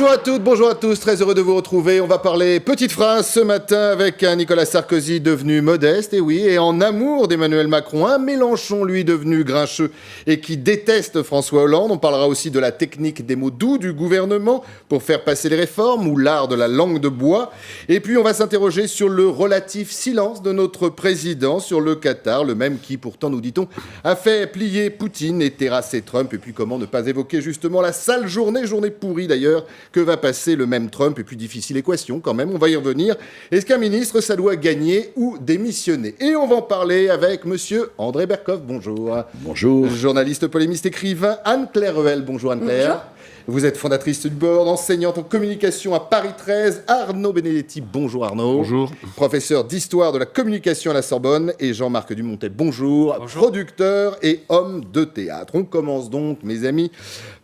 Bonjour à toutes, bonjour à tous, très heureux de vous retrouver. On va parler petite phrase ce matin avec un Nicolas Sarkozy devenu modeste, et oui, et en amour d'Emmanuel Macron, un Mélenchon lui devenu grincheux et qui déteste François Hollande. On parlera aussi de la technique des mots doux du gouvernement pour faire passer les réformes ou l'art de la langue de bois. Et puis on va s'interroger sur le relatif silence de notre président sur le Qatar, le même qui pourtant, nous dit-on, a fait plier Poutine et terrasser Trump. Et puis comment ne pas évoquer justement la sale journée pourrie d'ailleurs, que va passer le même Trump, et puis difficile équation quand même, on va y revenir. Est-ce qu'un ministre, ça doit gagner ou démissionner? Et on va en parler avec monsieur André Berkoff, bonjour. Bonjour. Journaliste, polémiste, écrivain, Anne-Claire Ruel, bonjour Anne-Claire. Bonjour. Vous êtes fondatrice du board, enseignante en communication à Paris 13. Arnaud Benedetti, bonjour Arnaud. Bonjour. Professeur d'histoire de la communication à la Sorbonne. Et Jean-Marc Dumontet, bonjour. Producteur et homme de théâtre. On commence donc, mes amis,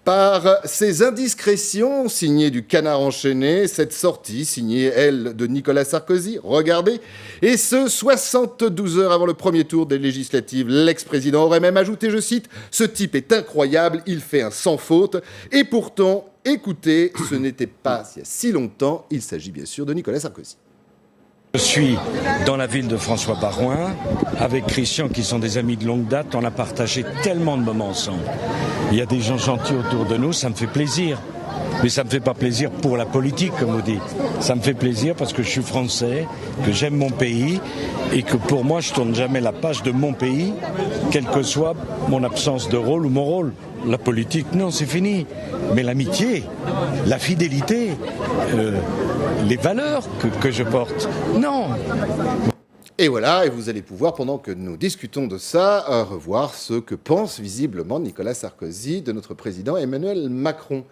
par ces indiscrétions signées du Canard enchaîné, cette sortie signée, elle, de Nicolas Sarkozy, regardez, et ce, 72 heures avant le premier tour des législatives, l'ex-président aurait même ajouté, je cite, « Ce type est incroyable, il fait un sans faute », et pourtant, écoutez, ce n'était pas il y a si longtemps, il s'agit bien sûr de Nicolas Sarkozy. Je suis dans la ville de François Baroin avec Christian qui sont des amis de longue date. On a partagé tellement de moments ensemble. Il y a des gens gentils autour de nous, ça me fait plaisir. Mais ça ne me fait pas plaisir pour la politique, comme on dit. Ça me fait plaisir parce que je suis français, que j'aime mon pays et que pour moi, je tourne jamais la page de mon pays, quelle que soit mon absence de rôle ou mon rôle. La politique, non, c'est fini. Mais l'amitié, la fidélité, les valeurs que je porte, non. Et voilà, et vous allez pouvoir, pendant que nous discutons de ça, revoir ce que pense visiblement Nicolas Sarkozy de notre président Emmanuel Macron.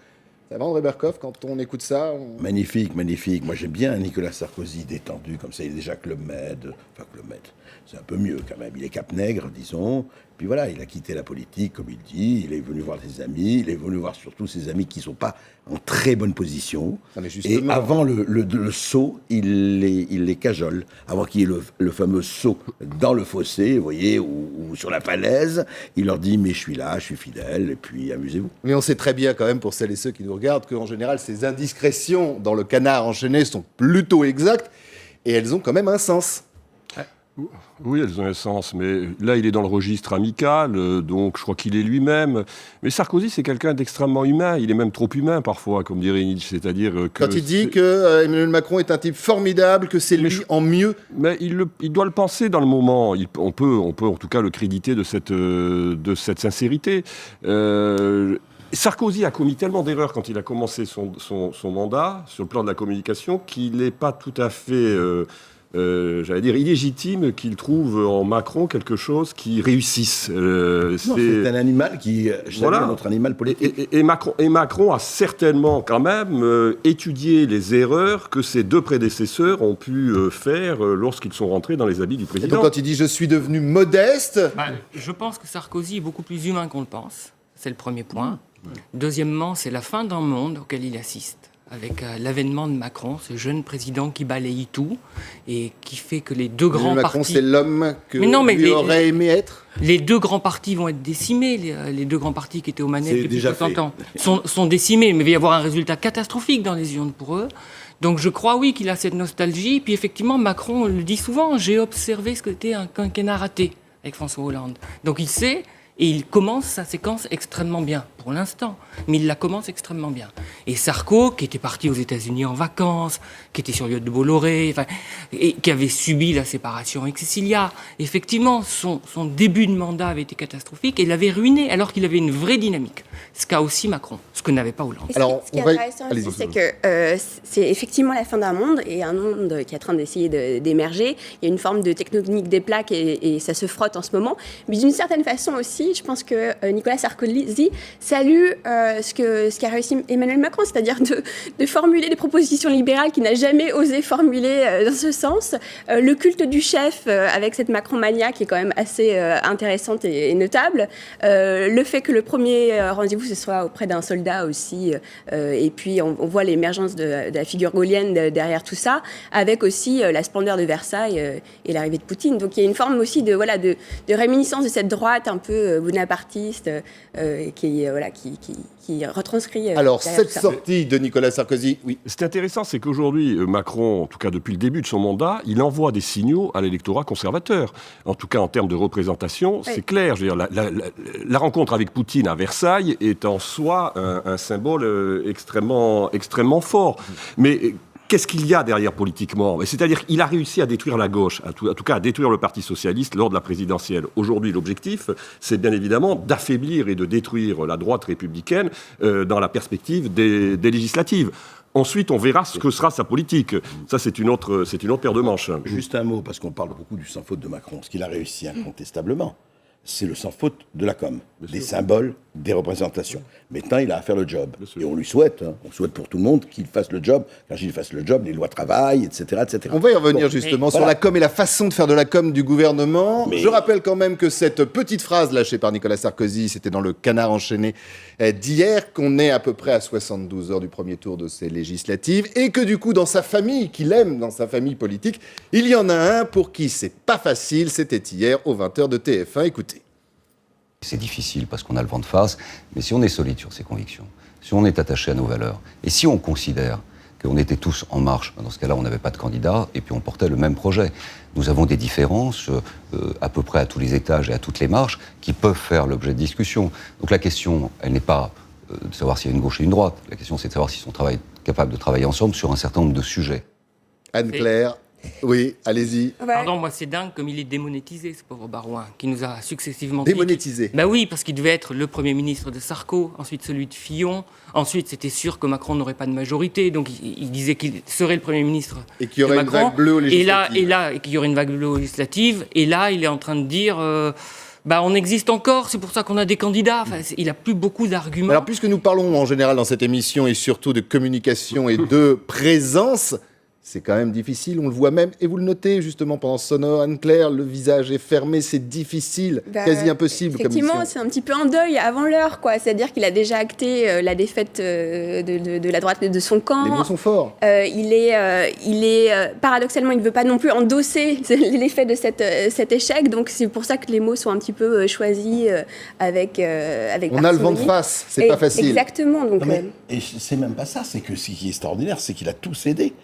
Ça va, André Berkoff, quand on écoute ça Magnifique, magnifique. Moi, j'aime bien Nicolas Sarkozy détendu, comme ça. Il est déjà Club Med. Enfin, Club Med, c'est un peu mieux quand même. Il est Cap-Nègre, disons. Puis voilà, il a quitté la politique, comme il dit. Il est venu voir ses amis. Il est venu voir surtout ses amis qui ne sont pas en très bonne position. Ah, mais justement... Et avant le saut, il les cajole. Avant qu'il y ait le fameux saut dans le fossé, vous voyez, ou sur la falaise. Il leur dit, mais je suis là, je suis fidèle, et puis amusez-vous. Mais on sait très bien quand même, pour celles et ceux qui nous regardent, qu'en général, ces indiscrétions dans le Canard enchaîné sont plutôt exactes, et elles ont quand même un sens. Oui, elles ont un sens, mais là, il est dans le registre amical, donc je crois qu'il est lui-même. Mais Sarkozy, c'est quelqu'un d'extrêmement humain. Il est même trop humain, parfois, comme dirait Nietzsche. C'est-à-dire que... Quand il dit que Emmanuel Macron est un type formidable, que c'est lui en mieux... Mais il doit le penser dans le moment. On peut en tout cas le créditer de cette sincérité. Sarkozy a commis tellement d'erreurs quand il a commencé son mandat, sur le plan de la communication, qu'il n'est pas tout à fait... j'allais dire illégitime qu'il trouve en Macron quelque chose qui réussisse. C'est un animal qui voilà. Notre animal politique. Et Macron a certainement quand même étudié les erreurs que ses deux prédécesseurs ont pu faire lorsqu'ils sont rentrés dans les habits du président. Et donc quand il dit « je suis devenu modeste », je pense que Sarkozy est beaucoup plus humain qu'on le pense. C'est le premier point. Deuxièmement, c'est la fin d'un monde auquel il assiste, avec l'avènement de Macron, ce jeune président qui balaye tout et qui fait que les deux grands partis... Macron, c'est l'homme que lui aurait aimé être. Les deux grands partis vont être décimés. Les deux grands partis qui étaient aux manettes depuis 60 ans sont décimés, mais il va y avoir un résultat catastrophique dans les urnes pour eux. Donc je crois, oui, qu'il a cette nostalgie. Puis effectivement, Macron le dit souvent, j'ai observé ce que c'était un quinquennat raté avec François Hollande. Donc il sait... Et il commence sa séquence extrêmement bien, pour l'instant. Mais il la commence extrêmement bien. Et Sarko, qui était parti aux États-Unis en vacances, qui était sur le yacht de Bolloré, et qui avait subi la séparation avec Cécilia, effectivement, son début de mandat avait été catastrophique et l'avait ruiné, alors qu'il avait une vraie dynamique. Ce qu'a aussi Macron, ce que n'avait pas Hollande. Alors, ce qui est intéressant aussi, c'est que c'est effectivement la fin d'un monde, et un monde qui est en train d'essayer d'émerger. Il y a une forme de tectonique des plaques, et ça se frotte en ce moment. Mais d'une certaine façon aussi, je pense que Nicolas Sarkozy salue ce qu'a réussi Emmanuel Macron, c'est-à-dire de formuler des propositions libérales qu'il n'a jamais osé formuler dans ce sens. Le culte du chef, avec cette Macron-mania qui est quand même assez intéressante et notable. Le fait que le premier rendez-vous, ce soit auprès d'un soldat aussi. Et puis, on voit l'émergence de la figure gaulienne derrière tout ça, avec aussi la splendeur de Versailles et l'arrivée de Poutine. Donc, il y a une forme aussi de réminiscence de cette droite un peu bonapartiste qui qui retranscrit. Alors, cette sortie de Nicolas Sarkozy, oui. Ce qui est intéressant, c'est qu'aujourd'hui, Macron, en tout cas depuis le début de son mandat, il envoie des signaux à l'électorat conservateur. En tout cas, en termes de représentation, c'est clair. Je veux dire, la rencontre avec Poutine à Versailles est en soi un symbole extrêmement fort. Mais qu'est-ce qu'il y a derrière politiquement ? C'est-à-dire qu'il a réussi à détruire la gauche, en tout cas à détruire le Parti socialiste lors de la présidentielle. Aujourd'hui, l'objectif, c'est bien évidemment d'affaiblir et de détruire la droite républicaine dans la perspective des législatives. Ensuite, on verra ce que sera sa politique. Ça, c'est une autre paire de manches. Juste un mot, parce qu'on parle beaucoup du sans faute de Macron. Ce qu'il a réussi incontestablement, c'est le sans faute de la com, des symboles, des représentations. Maintenant, il a à faire le job. Et on lui souhaite, on souhaite pour tout le monde qu'il fasse le job. Quand il fasse le job, les lois travail, etc., etc. On va y revenir justement sur la com et la façon de faire de la com du gouvernement. Je rappelle quand même que cette petite phrase lâchée par Nicolas Sarkozy, c'était dans le Canard enchaîné d'hier, qu'on est à peu près à 72 heures du premier tour de ces législatives, et que du coup, dans sa famille, qu'il aime, dans sa famille politique, il y en a un pour qui c'est pas facile. C'était hier aux 20h de TF1. Écoutez. C'est difficile parce qu'on a le vent de face, mais si on est solide sur ses convictions, si on est attaché à nos valeurs, et si on considère qu'on était tous en marche, dans ce cas-là, on n'avait pas de candidat, et puis on portait le même projet. Nous avons des différences à peu près à tous les étages et à toutes les marches qui peuvent faire l'objet de discussions. Donc la question, elle n'est pas de savoir s'il y a une gauche et une droite, la question c'est de savoir s'ils sont capables de travailler ensemble sur un certain nombre de sujets. Anne-Claire. Oui, allez-y. Ouais. Pardon, moi c'est dingue comme il est démonétisé, ce pauvre Barouin, qui nous a successivement... Démonétisé. Bah oui, parce qu'il devait être le Premier ministre de Sarko, ensuite celui de Fillon, ensuite c'était sûr que Macron n'aurait pas de majorité, donc il disait qu'il serait le Premier ministre et qu'il y aurait une vague bleue aux législatives. Et qu'il y aurait une vague bleue aux législatives, et là il est en train de dire... on existe encore, c'est pour ça qu'on a des candidats. Enfin, il n'a plus beaucoup d'arguments. Alors, puisque nous parlons en général dans cette émission et surtout de communication et de présence, c'est quand même difficile, on le voit même, et vous le notez justement pendant ce sonore, Anne-Claire, le visage est fermé, c'est difficile, quasi impossible. Effectivement, c'est un petit peu en deuil avant l'heure, quoi. C'est-à-dire qu'il a déjà acté la défaite de la droite et de son camp. Les mots sont forts. Paradoxalement, il ne veut pas non plus endosser l'effet de cet échec, donc c'est pour ça que les mots sont un petit peu choisis avec on a le vent de face, c'est pas facile. Exactement. Donc, et c'est même pas ça, c'est que ce qui est extraordinaire, c'est qu'il a tout cédé.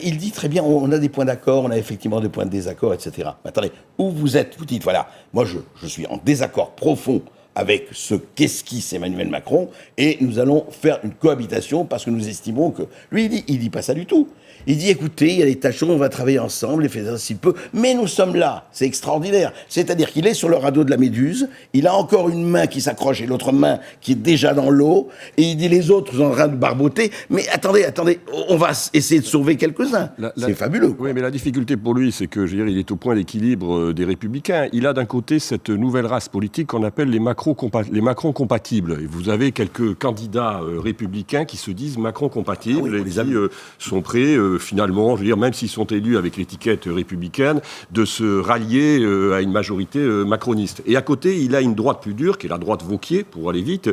Il dit très bien, on a des points d'accord, on a effectivement des points de désaccord, etc. Mais attendez, où vous êtes, vous dites, voilà, moi je suis en désaccord profond avec ce qu'esquisse Emmanuel Macron, et nous allons faire une cohabitation parce que nous estimons que... Lui, il dit pas ça du tout. Il dit, écoutez, il y a des tâches, on va travailler ensemble, et faire ça s'il peut, mais nous sommes là, c'est extraordinaire. C'est-à-dire qu'il est sur le radeau de la Méduse, il a encore une main qui s'accroche et l'autre main qui est déjà dans l'eau, et il dit, les autres sont en train de barboter, mais attendez, on va essayer de sauver quelques-uns. C'est fabuleux. Quoi. Oui, mais la difficulté pour lui, c'est que, je veux dire, il est au point d'équilibre des Républicains. Il a d'un côté cette nouvelle race politique qu'on appelle les Macron compatibles. Et vous avez quelques candidats républicains qui se disent Macron compatibles et qui sont prêts... finalement, je veux dire, même s'ils sont élus avec l'étiquette républicaine, de se rallier à une majorité macroniste. Et à côté, il a une droite plus dure, qui est la droite Wauquiez, pour aller vite,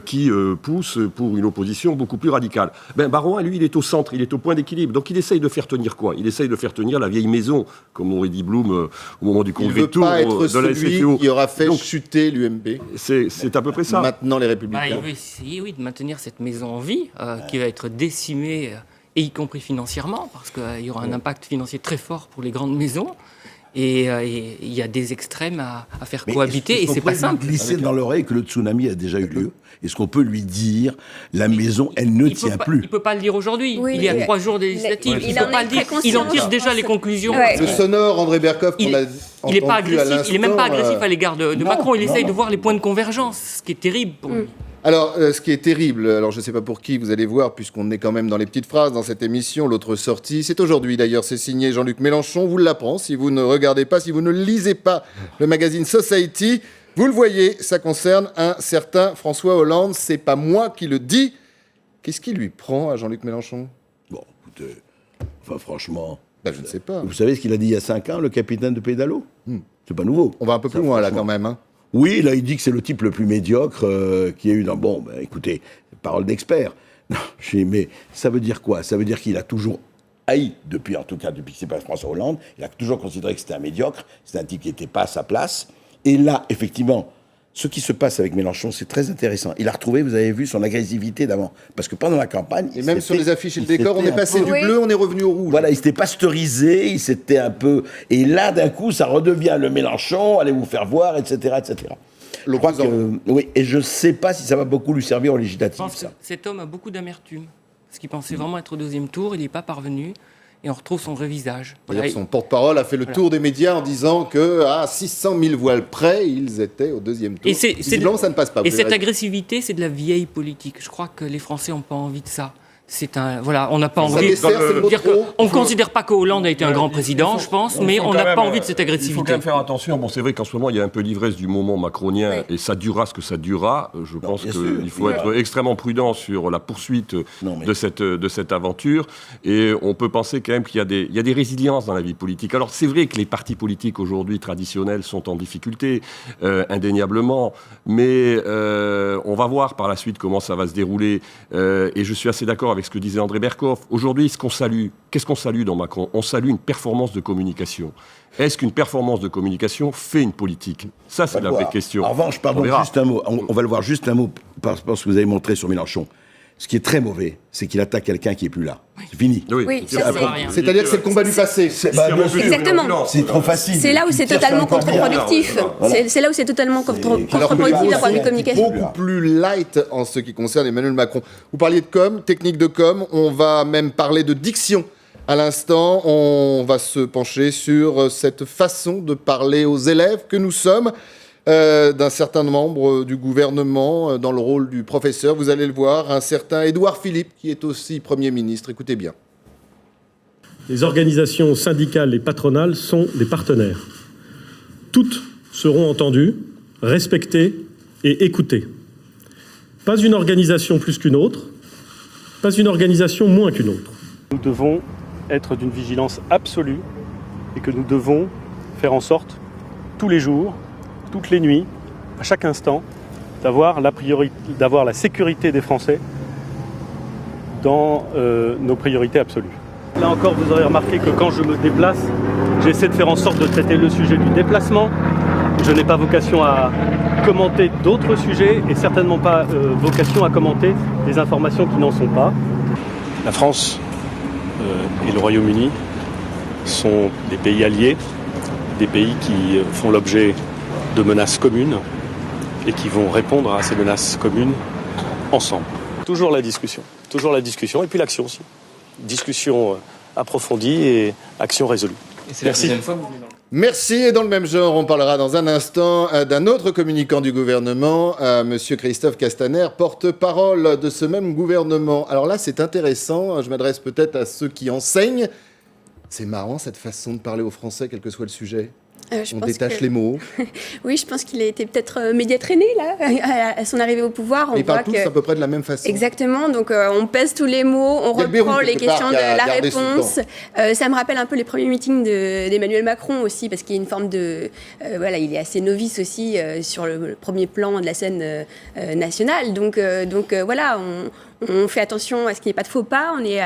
qui pousse pour une opposition beaucoup plus radicale. Barouin, lui, il est au centre, il est au point d'équilibre. Donc il essaye de faire tenir quoi ? Il essaye de faire tenir la vieille maison, comme aurait dit Blum au moment du congrès de Tours de la SFIO. Il veut pas être celui qui aura fait chuter l'UMP. C'est à peu près ça. Maintenant, les Républicains. Il veut essayer, de maintenir cette maison en vie, qui va être décimée... et y compris financièrement, parce qu'il y aura un impact financier très fort pour les grandes maisons. Et il y a des extrêmes à faire cohabiter, et c'est pas simple. Glisser dans l'oreille que le tsunami a déjà eu lieu. Est-ce qu'on peut lui dire, la maison, elle ne tient plus ? Il ne peut pas le dire aujourd'hui. Oui, il y a 3 jours des législatives. Il ne peut pas le dire. Il en tire déjà les conclusions. Ouais. Le sonore, André Berkoff, qu'on a il n'est pas agressif. Il n'est même pas agressif à l'égard l'égard de Macron. Il essaye de voir les points de convergence, ce qui est terrible pour lui. Alors, ce qui est terrible, alors je ne sais pas pour qui, vous allez voir, puisqu'on est quand même dans les petites phrases dans cette émission, l'autre sortie, c'est aujourd'hui d'ailleurs, c'est signé Jean-Luc Mélenchon, vous l'apprend, si vous ne regardez pas, si vous ne lisez pas le magazine Society, vous le voyez, ça concerne un certain François Hollande, c'est pas moi qui le dis. Qu'est-ce qui lui prend à Jean-Luc Mélenchon ? Bon, écoutez, franchement... je ne sais pas. Vous savez ce qu'il a dit il y a 5 ans, le capitaine de Pédalo ? C'est pas nouveau. On va un peu plus loin là quand même, hein. Oui, là, il dit que c'est le type le plus médiocre qu'il y a eu dans... Bon, écoutez, parole d'expert. Mais ça veut dire quoi ? Ça veut dire qu'il a toujours haï, depuis que c'est pas François Hollande, il a toujours considéré que c'était un médiocre, c'était un type qui n'était pas à sa place. Et là, effectivement, ce qui se passe avec Mélenchon, c'est très intéressant. Il a retrouvé, vous avez vu, son agressivité d'avant. Parce que pendant la campagne... Et même sur les affiches et le décor, on est passé du bleu, on est revenu au rouge. Voilà, il s'était pasteurisé, il s'était un peu... Et là, d'un coup, ça redevient le Mélenchon, allez vous faire voir, etc., etc. Je crois que... Oui, et je ne sais pas si ça va beaucoup lui servir en législative, ça. Cet homme a beaucoup d'amertume. Parce qu'il pensait vraiment être au deuxième tour, il n'est pas parvenu. Et on retrouve son vrai visage. Voilà, son porte-parole a fait le tour des médias en disant qu'à 600 000 voiles près, ils étaient au deuxième tour. Visiblement, ça ne passe pas. Et cette agressivité, c'est de la vieille politique. Je crois que les Français n'ont pas envie de ça. On n'a pas envie de dire on ne considère pas que Hollande a été un grand président, je pense, mais on n'a pas envie de cette agressivité. Il faut quand même faire attention. Bon, c'est vrai qu'en ce moment, il y a un peu l'ivresse du moment macronien, et ça durera ce que ça durera. Je pense qu'il faut être extrêmement prudent sur la poursuite de cette aventure. Et on peut penser quand même qu'il y a des résiliences dans la vie politique. Alors, c'est vrai que les partis politiques aujourd'hui traditionnels sont en difficulté, indéniablement. Mais on va voir par la suite comment ça va se dérouler. Et je suis assez d'accord avec ce que disait André Berkoff. Aujourd'hui, qu'est-ce qu'on salue dans Macron? On salue une performance de communication. Est-ce qu'une performance de communication fait une politique? Ça, c'est la vraie question. En revanche, pardon, juste un mot. On va le voir juste un mot par ce que vous avez montré sur Mélenchon. Ce qui est très mauvais, c'est qu'il attaque quelqu'un qui n'est plus là. C'est fini. Oui, c'est-à-dire que c'est le combat du passé. Exactement. C'est trop facile. C'est là où c'est totalement contre-productif. C'est là où c'est totalement contre-productif d'un point de vue communication. Beaucoup plus light en ce qui concerne Emmanuel Macron. Vous parliez de com, technique de com, on va même parler de diction. À l'instant, on va se pencher sur cette façon de parler aux élèves que nous sommes. D'un certain membre du gouvernement dans le rôle du professeur. Vous allez le voir, un certain Édouard Philippe, qui est aussi Premier ministre. Écoutez bien. Les organisations syndicales et patronales sont des partenaires. Toutes seront entendues, respectées et écoutées. Pas une organisation plus qu'une autre, pas une organisation moins qu'une autre. Nous devons être d'une vigilance absolue et que nous devons faire en sorte, tous les jours, toutes les nuits, à chaque instant, d'avoir la sécurité des Français dans nos priorités absolues. Là encore, vous aurez remarqué que quand je me déplace, j'essaie de faire en sorte de traiter le sujet du déplacement. Je n'ai pas vocation à commenter d'autres sujets et certainement pas vocation à commenter des informations qui n'en sont pas. La France et le Royaume-Uni sont des pays alliés, des pays qui font l'objet de menaces communes et qui vont répondre à ces menaces communes ensemble. Toujours la discussion et puis l'action aussi. Discussion approfondie et action résolue. Et c'est la deuxième fois que vous venez dans le... Merci. Et dans le même genre, on parlera dans un instant d'un autre communicant du gouvernement, Monsieur Christophe Castaner, porte-parole de ce même gouvernement. Alors là, c'est intéressant. Je m'adresse peut-être à ceux qui enseignent. C'est marrant cette façon de parler aux Français, quel que soit le sujet. On détache les mots. Oui, je pense qu'il a été peut-être médiatraîné là, à son arrivée au pouvoir. Ils parlent tous à peu près de la même façon. Exactement, donc on pèse tous les mots, on reprend les questions de la réponse. Ça me rappelle un peu les premiers meetings d'Emmanuel Macron aussi, parce qu'il y a une forme de... il est assez novice aussi sur le premier plan de la scène nationale. Donc voilà, on fait attention à ce qu'il n'y ait pas de faux pas. On est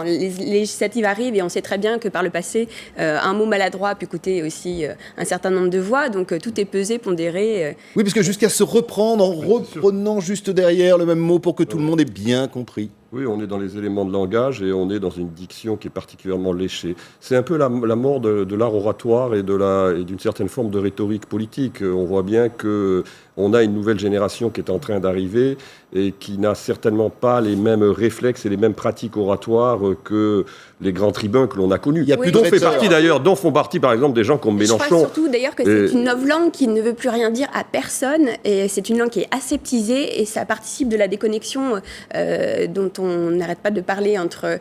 les législatives arrivent et on sait très bien que par le passé, un mot maladroit peut coûter aussi un certain nombre de voix. Donc tout est pesé, pondéré. Oui, parce que jusqu'à se reprendre en reprenant juste derrière le même mot pour que tout le monde ait bien compris. Oui, on est dans les éléments de langage et on est dans une diction qui est particulièrement léchée. C'est un peu la mort de l'art oratoire et d'une certaine forme de rhétorique politique. On voit bien qu'on a une nouvelle génération qui est en train d'arriver et qui n'a certainement pas les mêmes réflexes et les mêmes pratiques oratoires que les grands tribuns que l'on a connus. Dont font partie par exemple des gens comme Mélenchon. Je crois surtout d'ailleurs que c'est une novlangue qui ne veut plus rien dire à personne et c'est une langue qui est aseptisée et ça participe de la déconnexion dont on n'arrête pas de parler entre...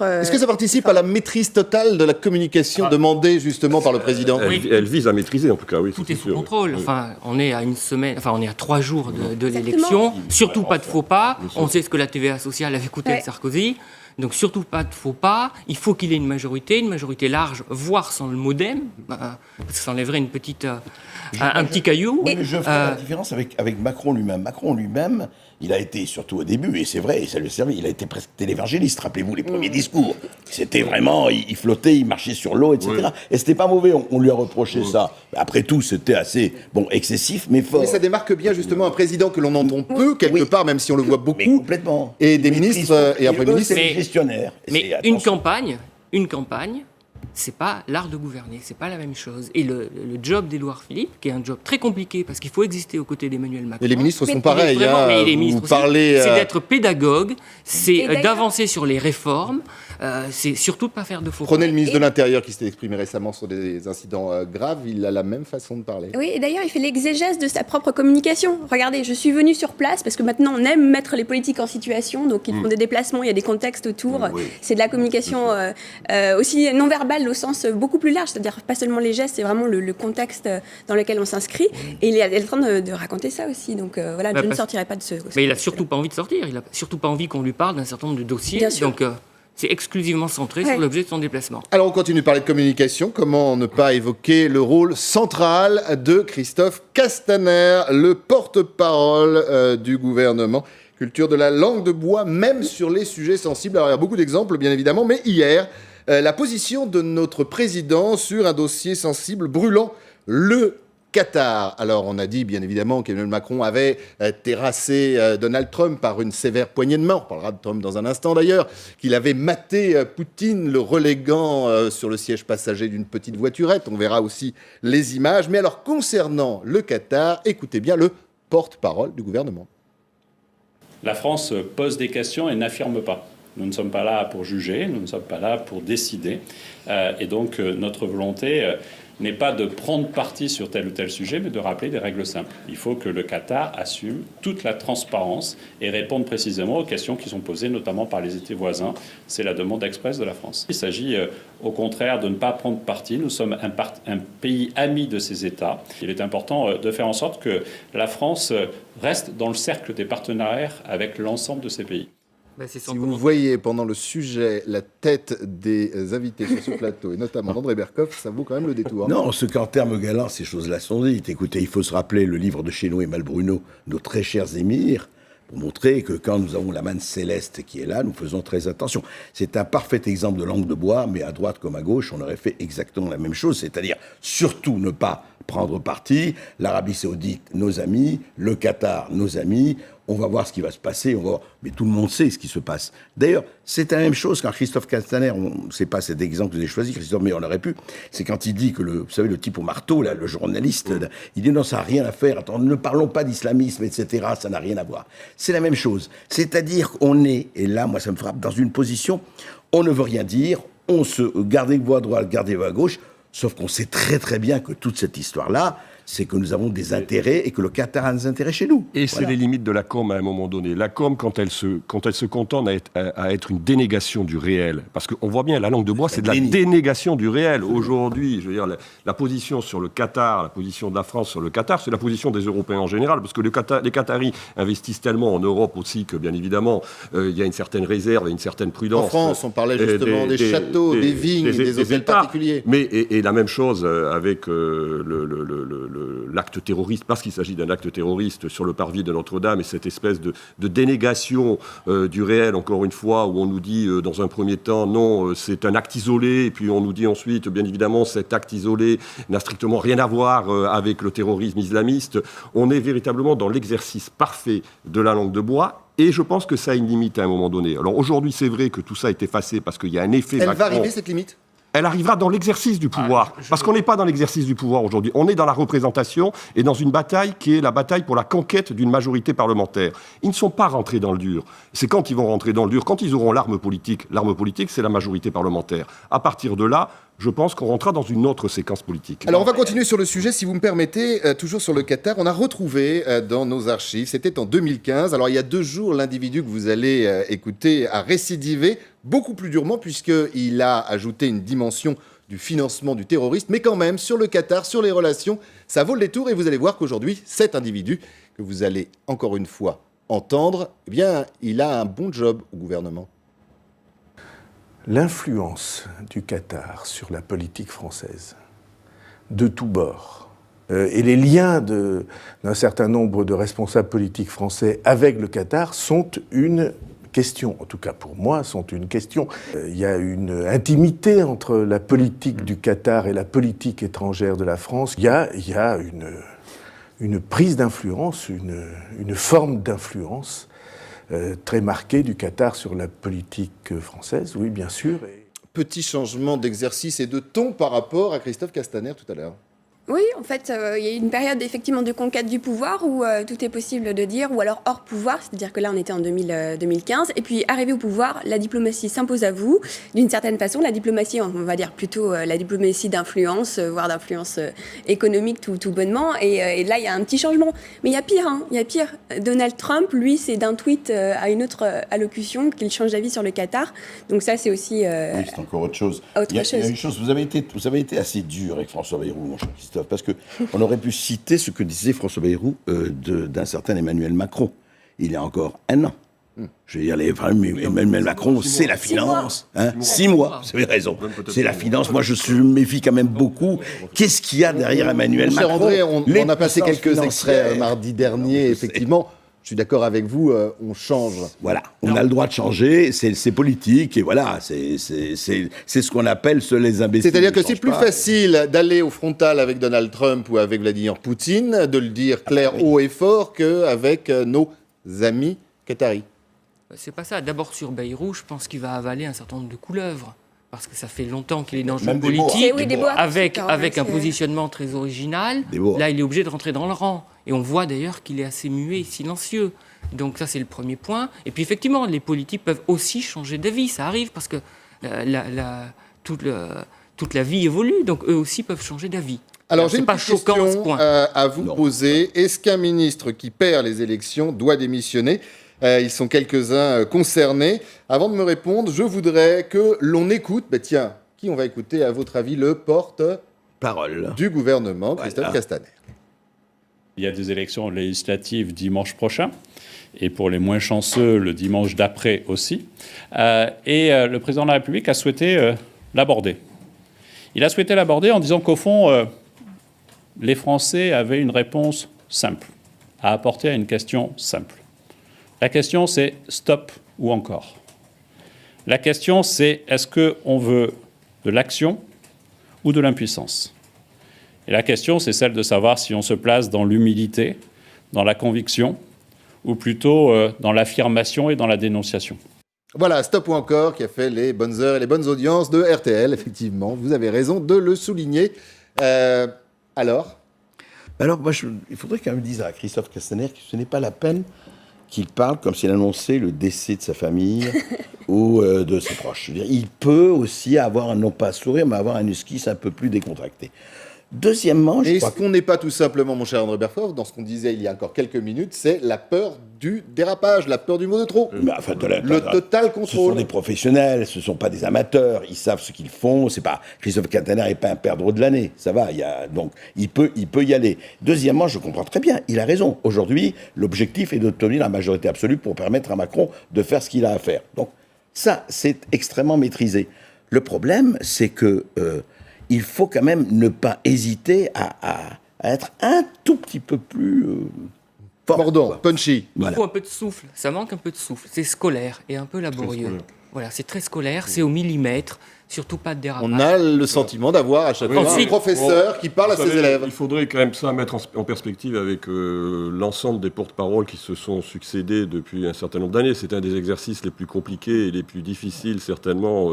Est-ce que ça participe à la maîtrise totale de la communication demandée justement par le président? Elle vise à maîtriser en tout cas, oui. Tout est sous contrôle. Enfin, on est à une semaine, on est à 3 jours de l'élection. Surtout pas de faux pas. On sait ce que la TVA sociale avait coûté avec Sarkozy. Donc surtout pas de faux pas. Il faut qu'il ait une majorité large, voire sans le modem, parce que ça enlèverait un petit caillou. Oui, mais je ferai la différence avec Macron lui-même. Macron lui-même, il a été, surtout au début, et c'est vrai, et ça lui a servi, il a été presque télévangéliste, rappelez-vous les premiers discours. C'était vraiment, il flottait, il marchait sur l'eau, etc. Oui. Et c'était pas mauvais, on lui a reproché ça. Après tout, c'était assez, excessif, mais fort. Mais ça démarque bien justement un président que l'on entend peu, quelque part, même si on le voit beaucoup. Mais complètement. Et des ministres et un Premier ministre. C'est gestionnaire. Mais une campagne, c'est pas l'art de gouverner, c'est pas la même chose. Et le job d'Édouard Philippe, qui est un job très compliqué parce qu'il faut exister aux côtés d'Emmanuel Macron. Et les ministres sont pareils. Les ministres c'est d'être pédagogue, c'est d'avancer sur les réformes, c'est surtout de pas faire de faux. Prenez le ministre de l'Intérieur qui s'est exprimé récemment sur des incidents graves, il a la même façon de parler. Oui, et d'ailleurs, il fait l'exégèse de sa propre communication. Regardez, je suis venu sur place parce que maintenant on aime mettre les politiques en situation, donc ils font des déplacements, il y a des contextes autour. C'est de la communication aussi non verbale au sens beaucoup plus large, c'est-à-dire pas seulement les gestes, c'est vraiment le contexte dans lequel on s'inscrit. Et il est en train de raconter ça aussi. Donc voilà, je ne sortirai pas de ce. Mais il a surtout pas envie de sortir. Il a surtout pas envie qu'on lui parle d'un certain nombre de dossiers. Bien sûr. Donc c'est exclusivement centré sur l'objet de son déplacement. Alors on continue de parler de communication. Comment ne pas évoquer le rôle central de Christophe Castaner, le porte-parole du gouvernement. Culture de la langue de bois, même sur les sujets sensibles. Alors il y a beaucoup d'exemples, bien évidemment, mais hier, la position de notre président sur un dossier sensible, brûlant, le Qatar. Alors, on a dit, bien évidemment, qu'Emmanuel Macron avait terrassé Donald Trump par une sévère poignée de main. On parlera de Trump dans un instant, d'ailleurs. Qu'il avait maté Poutine, le reléguant sur le siège passager d'une petite voiturette. On verra aussi les images. Mais alors, concernant le Qatar, écoutez bien le porte-parole du gouvernement. La France pose des questions et n'affirme pas. Nous ne sommes pas là pour juger, nous ne sommes pas là pour décider. Et donc, notre volonté n'est pas de prendre parti sur tel ou tel sujet, mais de rappeler des règles simples. Il faut que le Qatar assume toute la transparence et réponde précisément aux questions qui sont posées, notamment par les États voisins. C'est la demande expresse de la France. Il s'agit au contraire de ne pas prendre parti. Nous sommes un pays ami de ces États. Il est important de faire en sorte que la France reste dans le cercle des partenariats avec l'ensemble de ces pays. Si vous voyez pendant le sujet la tête des invités sur ce plateau, et notamment d'André Berkoff, ça vaut quand même le détour. Non, ce qu'en termes galants, ces choses-là sont dites. Écoutez, il faut se rappeler le livre de Chénaud et Malbruno, nos très chers émirs, pour montrer que quand nous avons la manne céleste qui est là, nous faisons très attention. C'est un parfait exemple de langue de bois, mais à droite comme à gauche, on aurait fait exactement la même chose, c'est-à-dire surtout ne pas prendre parti. L'Arabie Saoudite, nos amis, le Qatar, nos amis. On va voir ce qui va se passer, mais tout le monde sait ce qui se passe. D'ailleurs, c'est la même chose quand Christophe Castaner, on ne sait pas cet exemple que vous avez choisi, Christophe, mais on aurait pu, c'est quand il dit que, vous savez, le type au marteau, là, le journaliste, il dit non, ça n'a rien à faire, attends, ne parlons pas d'islamisme, etc., ça n'a rien à voir. C'est la même chose. C'est-à-dire qu'on est, et là, moi, ça me frappe, dans une position, on ne veut rien dire, on se gardez voix à droite, gardez voix à gauche, sauf qu'on sait très très bien que toute cette histoire-là, c'est que nous avons des intérêts et que le Qatar a des intérêts chez nous. Et c'est les limites de la com à un moment donné. La com, quand elle se contente à être une dénégation du réel, parce qu'on voit bien, la langue de bois, c'est de la dénégation du réel. Aujourd'hui, je veux dire, la position sur le Qatar, la position de la France sur le Qatar, c'est la position des Européens en général, parce que les Qataris investissent tellement en Europe aussi que, bien évidemment, il y a une certaine réserve et une certaine prudence. En France, on parlait justement des châteaux, des vignes, des hôtels particuliers. Et la même chose avec l'acte terroriste, parce qu'il s'agit d'un acte terroriste sur le parvis de Notre-Dame, et cette espèce de dénégation du réel, encore une fois, où on nous dit dans un premier temps, non, c'est un acte isolé, et puis on nous dit ensuite, bien évidemment, cet acte isolé n'a strictement rien à voir avec le terrorisme islamiste. On est véritablement dans l'exercice parfait de la langue de bois, et je pense que ça a une limite à un moment donné. Alors aujourd'hui, c'est vrai que tout ça est effacé parce qu'il y a un effet Macron. Elle va arriver, cette limite ? Elle arrivera dans l'exercice du pouvoir. Parce qu'on n'est pas dans l'exercice du pouvoir aujourd'hui. On est dans la représentation et dans une bataille qui est la bataille pour la conquête d'une majorité parlementaire. Ils ne sont pas rentrés dans le dur. C'est quand ils vont rentrer dans le dur, quand ils auront l'arme politique. L'arme politique, c'est la majorité parlementaire. À partir de là, je pense qu'on rentrera dans une autre séquence politique. Alors on va continuer sur le sujet, si vous me permettez, toujours sur le Qatar. On a retrouvé dans nos archives, c'était en 2015, alors il y a 2 jours, l'individu que vous allez écouter a récidivé beaucoup plus durement puisqu'il a ajouté une dimension du financement du terrorisme, mais quand même, sur le Qatar, sur les relations, ça vaut le détour et vous allez voir qu'aujourd'hui, cet individu que vous allez encore une fois entendre, eh bien, il a un bon job au gouvernement. l'influence du Qatar sur la politique française, de tous bords, et les liens d'un certain nombre de responsables politiques français avec le Qatar sont une question, en tout cas pour moi, sont une question. Il y a une intimité entre la politique du Qatar et la politique étrangère de la France. Il y a une prise d'influence, une forme d'influence très marquée du Qatar sur la politique française, oui, bien sûr. Petit changement d'exercice et de ton par rapport à Christophe Castaner tout à l'heure. Oui, en fait, il y a eu une période effectivement de conquête du pouvoir où tout est possible de dire, ou alors hors pouvoir, c'est-à-dire que là on était en 2015, et puis arrivé au pouvoir, la diplomatie s'impose à vous. D'une certaine façon, la diplomatie, on va dire plutôt la diplomatie d'influence, voire d'influence économique tout bonnement, et là il y a un petit changement. Mais il y a pire, il y a pire. Donald Trump, lui, c'est d'un tweet à une autre allocution qu'il change d'avis sur le Qatar, donc ça c'est aussi... oui, c'est encore autre chose. Il y a une chose, vous avez été assez dur avec François Bayrou, mon cher Christophe, parce qu'on aurait pu citer ce que disait François Bayrou d'un certain Emmanuel Macron, il y a encore un an. Je veux dire, Emmanuel Macron, c'est la finance. 6 mois, vous avez raison. C'est la finance. Moi, je me méfie quand même beaucoup. Qu'est-ce qu'il y a derrière Emmanuel Macron ? André, on a passé quelques extraits mardi dernier, effectivement. Je suis d'accord avec vous, on change. Voilà, on a le droit de changer, c'est politique, et voilà, c'est ce qu'on appelle les imbéciles. C'est-à-dire que c'est plus facile d'aller au frontal avec Donald Trump ou avec Vladimir Poutine, de le dire clair, haut et fort, qu'avec nos amis qataris. C'est pas ça. D'abord, sur Bayrou, je pense qu'il va avaler un certain nombre de couleuvres. Parce que ça fait longtemps qu'il est dans le jeu politique, avec un positionnement très original. Là, il est obligé de rentrer dans le rang. Et on voit d'ailleurs qu'il est assez muet et silencieux. Donc ça, c'est le premier point. Et puis effectivement, les politiques peuvent aussi changer d'avis. Ça arrive parce que toute la vie évolue. Donc eux aussi peuvent changer d'avis. Alors j'ai une question à vous poser. Est-ce qu'un ministre qui perd les élections doit démissionner ? Ils sont quelques-uns concernés. Avant de me répondre, je voudrais que l'on écoute, tiens, qui on va écouter à votre avis, le porte-parole du gouvernement, Christophe Castaner. Il y a des élections législatives dimanche prochain, et pour les moins chanceux, le dimanche d'après aussi. Et le président de la République a souhaité l'aborder. Il a souhaité l'aborder en disant qu'au fond, les Français avaient une réponse simple à apporter à une question simple. La question, c'est stop ou encore. La question, c'est est-ce qu'on veut de l'action ou de l'impuissance ? Et la question, c'est celle de savoir si on se place dans l'humilité, dans la conviction, ou plutôt dans l'affirmation et dans la dénonciation. Voilà, stop ou encore, qui a fait les bonnes heures et les bonnes audiences de RTL, effectivement. Vous avez raison de le souligner. Alors, moi, il faudrait quand même dire à Christophe Castaner que ce n'est pas la peine qu'il parle comme s'il annonçait le décès de sa famille ou de ses proches. Je veux dire, il peut aussi avoir, non pas un sourire, mais avoir un esquisse un peu plus décontracté. Deuxièmement, est-ce qu'on n'est pas tout simplement, mon cher André Berfort, dans ce qu'on disait il y a encore quelques minutes, c'est la peur du dérapage, la peur du mot de trop, le total contrôle. Ce sont des professionnels, ce ne sont pas des amateurs, ils savent ce qu'ils font, c'est pas Christophe Castaner n'est pas un perdreau de l'année, ça va, donc il peut y aller. Deuxièmement, je comprends très bien, il a raison. Aujourd'hui, l'objectif est d'obtenir la majorité absolue pour permettre à Macron de faire ce qu'il a à faire. Donc ça, c'est extrêmement maîtrisé. Le problème, c'est que il faut quand même ne pas hésiter à être un tout petit peu plus mordant, punchy. Il faut un peu de souffle, ça manque un peu de souffle. C'est scolaire et un peu laborieux. Voilà, c'est très scolaire, c'est au millimètre, surtout pas de dérapage. On a le sentiment d'avoir à chaque fois un professeur qui parle à ses élèves. Il faudrait quand même ça mettre en perspective avec l'ensemble des porte-paroles qui se sont succédés depuis un certain nombre d'années. C'est un des exercices les plus compliqués et les plus difficiles certainement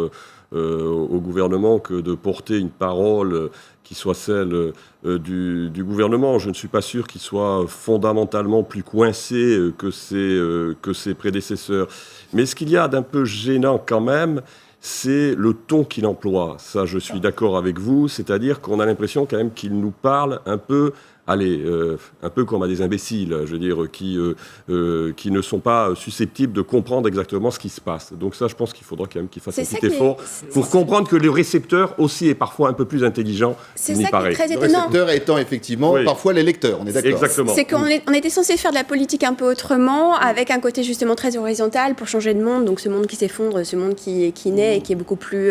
au gouvernement que de porter une parole qui soit celle du gouvernement. Je ne suis pas sûr qu'il soit fondamentalement plus coincé que ses prédécesseurs. Mais ce qu'il y a d'un peu gênant quand même, c'est le ton qu'il emploie. Ça, je suis d'accord avec vous, c'est-à-dire qu'on a l'impression quand même qu'il nous parle un peu un peu comme à des imbéciles, je veux dire, qui ne sont pas susceptibles de comprendre exactement ce qui se passe. Donc ça, je pense qu'il faudra quand même qu'ils fassent un petit effort pour comprendre que le récepteur aussi est parfois un peu plus intelligent qu'il n'y paraît. C'est ça qui est très Le étonnant. récepteur étant effectivement parfois les lecteurs, on est d'accord. Exactement. C'est qu'on était censé faire de la politique un peu autrement, avec un côté justement très horizontal pour changer de monde, donc ce monde qui s'effondre, ce monde qui naît et qui est beaucoup plus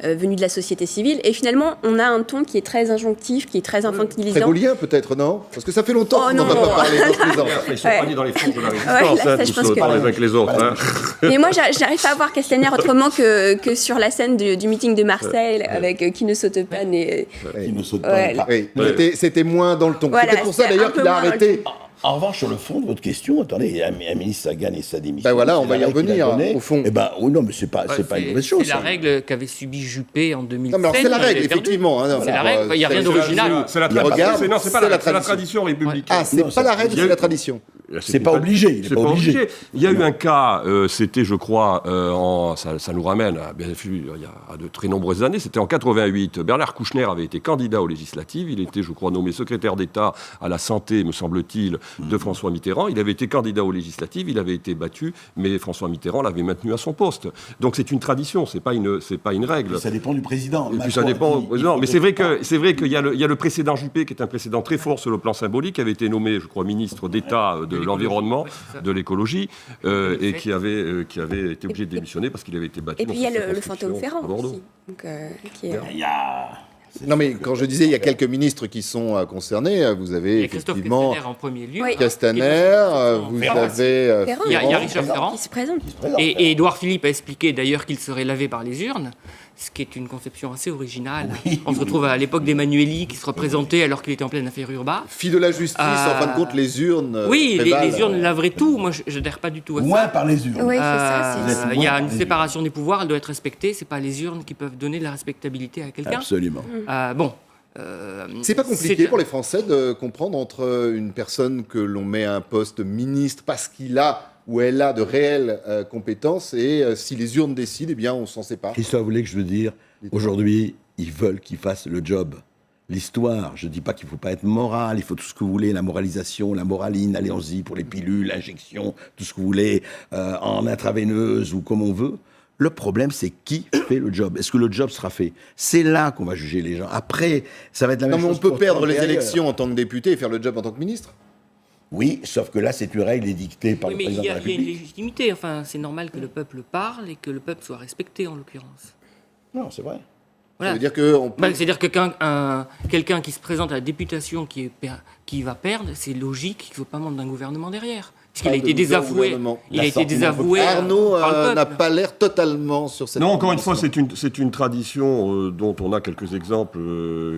venu de la société civile. Et finalement, on a un ton qui est très injonctif, qui est très infantilisant. Trévolien peut-être, non? Parce que ça fait longtemps qu'on n'en a pas parlé dans ce présent. Ils sont pas nés dans les fonds de la résistance, là, ça, je pense tous que- dans les uns que les autres. hein. Mais moi, j'arrive pas à voir Castaner autrement que sur la scène du meeting de Marseille, avec qui ne saute pas. Qui ne saute Ouais. pas. Oui, c'était moins dans le ton. Voilà, c'est peut-être pour ça c'est d'ailleurs un peu qu'il a moins dans le arrêté. En revanche, sur le fond de votre question, attendez, un ministre a gagné sa démission. Ben voilà, on c'est va y l'arrêt qu'il a revenir, donné. au fond. Eh ben, non, mais c'est pas une mauvaise chose. C'est la ça. règle qu'avait subie Juppé en 2007. Non, mais alors c'est la quand il règle, avait perdu. effectivement. hein, non, C'est la alors, règle, il n'y a rien c'est- d'original. C'est la Il regarde, tradition. Non, c'est pas c'est la la tradition républicaine. Ah, c'est Non, pas ça, la règle, il y a c'est eu- la tradition. C'est pas obligé, il est C'est pas obligé. Il y a eu un cas, c'était, je crois, ça nous ramène à, bien sûr, il y a de très nombreuses années, c'était en 88. Bernard Kouchner avait été candidat aux législatives. Il était, je crois, nommé secrétaire d'État à la santé, me semble-t-il, de François Mitterrand. Il avait été candidat aux législatives, il avait été battu, mais François Mitterrand l'avait maintenu à son poste. Donc c'est une tradition, c'est pas une règle. Ça dépend du président. Et puis ça dépend. Non, mais c'est vrai qu'il y a le précédent Juppé, qui est un précédent très fort sur le plan symbolique, qui avait été nommé, je crois, ministre d'État de l'environnement, de l'écologie, et qui avait été obligé de démissionner parce qu'il avait été battu. Et puis il y a dans sa le fantôme circonscription Ferrand à Bordeaux. aussi. Donc, qui est- Il y a... Non, mais quand je disais, il y a quelques ministres qui sont concernés. Vous Il avez y a Christophe effectivement Castaner en premier lieu. Oui. Castaner, vous Ferrand. avez Ferrand. Il y a Ferrand. Richard Ferrand. qui se présente. Et Édouard Philippe a expliqué d'ailleurs qu'il serait lavé par les urnes, ce qui est une conception assez originale. On se retrouve à l'époque d'Emmanueli qui se représentait alors qu'il était en pleine affaire urbaine. Fille de la justice, en fin de compte, les urnes. Oui, prévalent. les urnes laveraient tout. Moi, je n'adhère pas du tout à ça. Moins par les urnes. Oui, c'est ça. Il y a une séparation des pouvoirs, elle doit être respectée. C'est pas les urnes qui peuvent donner de la respectabilité à quelqu'un. Absolument. C'est pas compliqué pour les Français de comprendre entre une personne que l'on met à un poste ministre parce qu'il a ou elle a de réelles compétences et si les urnes décident, eh bien on s'en sépare. Christophe, vous voulez que je veux dire, aujourd'hui, ils veulent qu'il fasse le job. L'histoire, je ne dis pas qu'il ne faut pas être moral, il faut tout ce que vous voulez, la moralisation, la moraline, allez-y pour les pilules, l'injection, tout ce que vous voulez, en intraveineuse ou comme on veut. Le problème, c'est qui fait le job. Est-ce que le job sera fait? C'est là qu'on va juger les gens. Après, ça va être la même Non, mais chose. on peut pour perdre Trump les et ailleurs. élections en tant que député et faire le job en tant que ministre. Oui, sauf que là, c'est une règle édictée par Oui, le mais président il y de la a une République. légitimité. Enfin, c'est normal que le peuple parle et que le peuple soit respecté en l'occurrence. Non, c'est vrai. Ça veut dire que on peut... C'est-à-dire que quelqu'un qui se présente à la députation qui va perdre, c'est logique qu'il ne faut pas membre d'un gouvernement derrière. Puisqu'il a Pas été de désavoué. gouvernement. Il a été désavoué Arnaud par le peuple. n'a pas l'air totalement sur cette... Non, encore une fois, c'est une tradition dont on a quelques exemples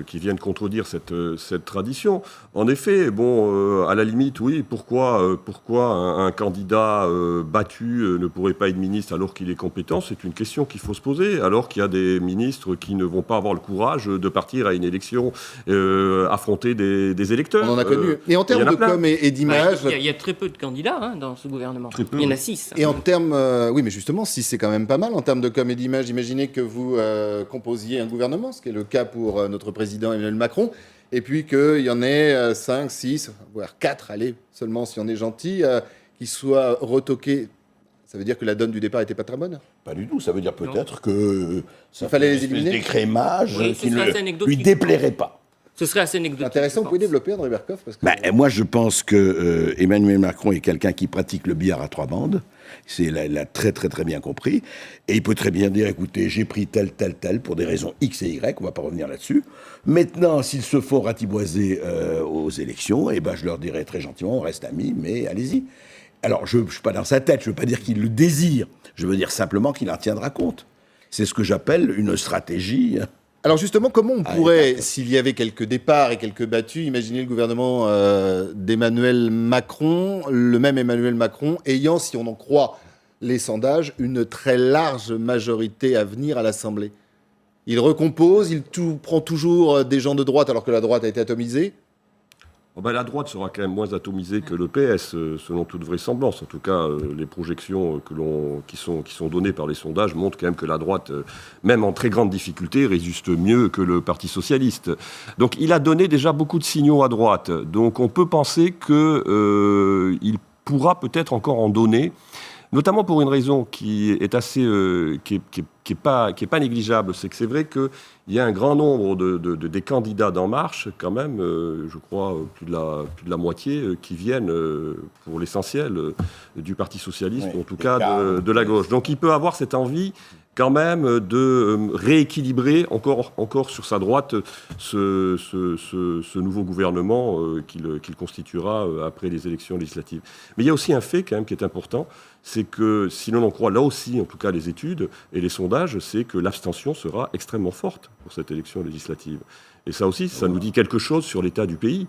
qui viennent contredire cette tradition. En effet, bon, à la limite, oui, pourquoi un candidat battu ne pourrait pas être ministre alors qu'il est compétent? C'est une question qu'il faut se poser, alors qu'il y a des ministres qui ne vont pas avoir le courage de partir à une élection, affronter des électeurs. On en a connu. Et en il y en termes a de plein. com et d'image... Il y a très peu de candidats dans ce gouvernement. Très peu. Il y en a 6. Et en termes, oui, mais justement, si c'est quand même pas mal en termes de com et d'image, imaginez que vous composiez un gouvernement, ce qui est le cas pour notre président Emmanuel Macron, et puis qu'il y en ait 5, 6, voire 4, allez, seulement si on est gentil, qui soient retoqués. Ça veut dire que la donne du départ n'était pas très bonne? Pas du tout. Ça veut dire peut-être que ça Il fallait fait les une espèce éliminer d'écrémage Oui, ce qui serait ne assez anecdotique. lui déplairait pas. Ce serait assez anecdotique. Intéressant, vous je pouvez pense. développer, André Berkoff parce que... Moi, je pense que Emmanuel Macron est quelqu'un qui pratique le billard à 3 bandes. Il a très, très, très bien compris. Et il peut très bien dire, écoutez, j'ai pris tel pour des raisons X et Y, on ne va pas revenir là-dessus. Maintenant, s'ils se font ratiboiser aux élections, eh ben, je leur dirai très gentiment, on reste amis, mais allez-y. Alors, je ne suis pas dans sa tête, je ne veux pas dire qu'il le désire, je veux dire simplement qu'il en tiendra compte. C'est ce que j'appelle une stratégie... Alors justement, comment on Ah, pourrait, d'accord. s'il y avait quelques départs et quelques battus, imaginer le gouvernement d'Emmanuel Macron, le même Emmanuel Macron, ayant, si on en croit les sondages, une très large majorité à venir à l'Assemblée? Il recompose, prend toujours des gens de droite alors que la droite a été atomisée? La droite sera quand même moins atomisée que le PS, selon toute vraisemblance. En tout cas, les projections qui sont données par les sondages montrent quand même que la droite, même en très grande difficulté, résiste mieux que le Parti socialiste. Donc il a donné déjà beaucoup de signaux à droite. Donc on peut penser qu'il pourra peut-être encore en donner, notamment pour une raison qui est assez, qui est pas négligeable, c'est que c'est vrai qu'il y a un grand nombre des candidats d'En Marche, quand même, je crois plus de la moitié, qui viennent pour l'essentiel du Parti socialiste, ou en tout cas de la gauche. Donc il peut avoir cette envie quand même de rééquilibrer encore sur sa droite ce nouveau gouvernement qu'il constituera après les élections législatives. Mais il y a aussi un fait quand même qui est important, c'est que si l'on en croit là aussi, en tout cas les études et les sondages, c'est que l'abstention sera extrêmement forte pour cette élection législative. Et ça aussi, ça nous dit quelque chose sur l'état du pays.